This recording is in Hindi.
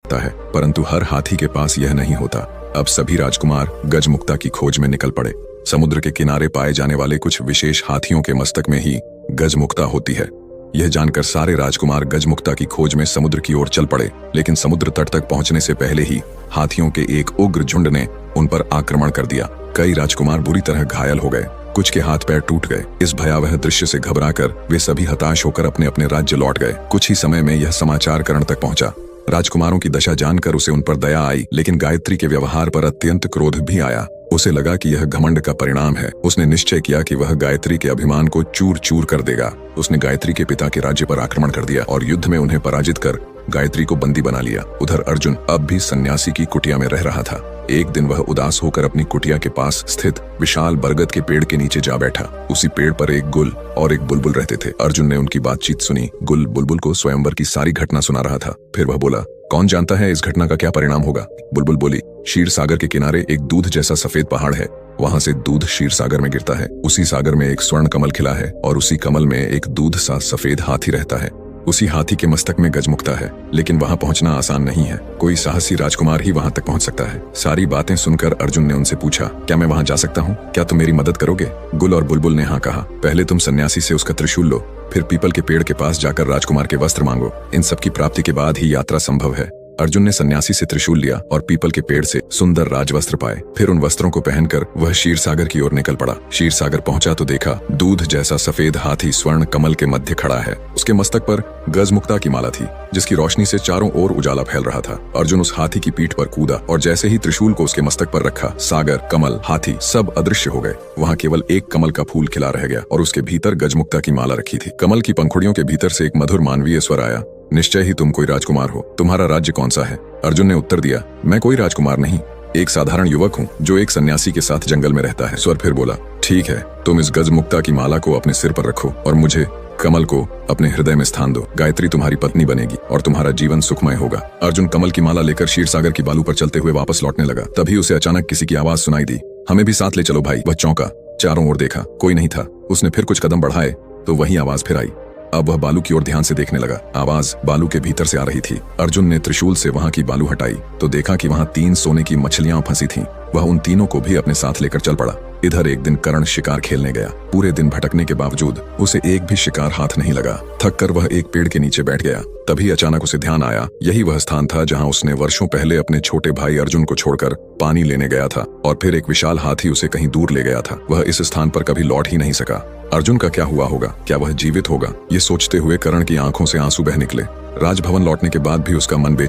सकता है, परंतु हर हाथी के पास यह नहीं होता। अब सभी राजकुमार गजमुक्ता की खोज में निकल पड़े। समुद्र के किनारे पाए जाने वाले कुछ विशेष हाथियों के मस्तक में ही गजमुक्ता होती है। यह जानकर सारे राजकुमार गजमुक्ता की खोज में समुद्र की ओर चल पड़े, लेकिन समुद्र तट तक पहुंचने से पहले ही हाथियों के एक उग्र झुंड ने उन पर आक्रमण कर दिया। कई राजकुमार बुरी तरह घायल हो गए, कुछ के हाथ पैर टूट गए। इस भयावह दृश्य से घबराकर वे सभी हताश होकर अपने अपने राज्य लौट गए। कुछ ही समय में यह समाचार कर्ण तक पहुंचा। राजकुमारों की दशा जानकर उसे उन पर दया आई, लेकिन गायत्री के व्यवहार पर अत्यंत क्रोध भी आया। उसे लगा कि यह घमंड का परिणाम है। उसने निश्चय किया कि वह गायत्री के अभिमान को चूर चूर कर देगा। उसने गायत्री के पिता के राज्य पर आक्रमण कर दिया और युद्ध में उन्हें पराजित कर गायत्री को बंदी बना लिया। उधर अर्जुन अब भी सन्यासी की कुटिया में रह रहा था। एक दिन वह उदास होकर अपनी कुटिया के पास स्थित विशाल बरगद के पेड़ के नीचे जा बैठा। उसी पेड़ पर एक गुल और एक बुलबुल रहते थे। अर्जुन ने उनकी बातचीत सुनी। गुल बुलबुल को स्वयंवर की सारी घटना सुना रहा था। फिर वह बोला, कौन जानता है इस घटना का क्या परिणाम होगा। बुलबुल बोली, क्षीर सागर के किनारे एक दूध जैसा सफेद पहाड़ है। वहां से दूध क्षीर सागर में गिरता है। उसी सागर में एक स्वर्ण कमल खिला है और उसी कमल में एक दूध सा सफेद हाथी रहता है। उसी हाथी के मस्तक में गजमुक्ता है, लेकिन वहां पहुंचना आसान नहीं है। कोई साहसी राजकुमार ही वहां तक पहुंच सकता है। सारी बातें सुनकर अर्जुन ने उनसे पूछा, क्या मैं वहां जा सकता हूँ? क्या तुम मेरी मदद करोगे? गुल और बुलबुल ने हाँ कहा। पहले तुम सन्यासी से उसका त्रिशूल लो, फिर पीपल के पेड़ के पास जाकर राजकुमार के वस्त्र मांगो। इन सब की प्राप्ति के बाद ही यात्रा संभव है। अर्जुन ने सन्यासी से त्रिशूल लिया और पीपल के पेड़ से सुंदर राजवस्त्र पाए। फिर उन वस्त्रों को पहनकर वह क्षीर सागर की ओर निकल पड़ा। क्षीर सागर पहुंचा तो देखा दूध जैसा सफेद हाथी स्वर्ण कमल के मध्य खड़ा है। उसके मस्तक पर गजमुक्ता की माला थी, जिसकी रोशनी से चारों ओर उजाला फैल रहा था। अर्जुन उस हाथी की पीठ पर कूदा और जैसे ही त्रिशूल को उसके मस्तक पर रखा, सागर, कमल, हाथी सब अदृश्य हो गए। वहां केवल एक कमल का फूल खिला रह गया और उसके भीतर गजमुक्ता की माला रखी थी। कमल की पंखुड़ियों के भीतर से एक मधुर मानवीय स्वर आया, निश्चय ही तुम कोई राजकुमार हो। तुम्हारा राज्य कौन सा है? अर्जुन ने उत्तर दिया, मैं कोई राजकुमार नहीं, एक साधारण युवक हूँ जो एक सन्यासी के साथ जंगल में रहता है। स्वर फिर बोला, ठीक है, तुम इस गजमुक्ता की माला को अपने सिर पर रखो और मुझे कमल को अपने हृदय में स्थान दो। गायत्री तुम्हारी पत्नी बनेगी और तुम्हारा जीवन सुखमय होगा। अर्जुन कमल की माला लेकर क्षीर सागर की बालू पर चलते हुए वापस लौटने लगा। तभी उसे अचानक किसी की आवाज सुनाई दी, हमें भी साथ ले चलो भाई। वह चौंका, चारों ओर देखा, कोई नहीं था। उसने फिर कुछ कदम बढ़ाए तो वही आवाज फिर आई। अब वह बालू की ओर ध्यान से देखने लगा। आवाज बालू के भीतर से आ रही थी। अर्जुन ने त्रिशूल से वहां की बालू हटाई तो देखा कि वहां 3 सोने की मछलियां फंसी थीं। वह उन तीनों को भी अपने साथ लेकर चल पड़ा। इधर एक दिन कर्ण शिकार खेलने गया। पूरे दिन भटकने के बावजूद उसे एक भी शिकार हाथ नहीं लगा। थक कर वह एक पेड़ के नीचे बैठ गया। तभी अचानक उसे ध्यान आया, यही वह स्थान था जहां उसने वर्षों पहले अपने छोटे भाई अर्जुन को छोड़कर पानी लेने गया था और फिर एक विशाल हाथी उसे कहीं दूर ले गया था। वह इस स्थान पर कभी लौट ही नहीं सका। अर्जुन का क्या हुआ होगा? क्या वह जीवित होगा? ये सोचते हुए कर्ण की आंखों से आंसू बह निकले। राजभवन लौटने के बाद भी उसका मन बेचैन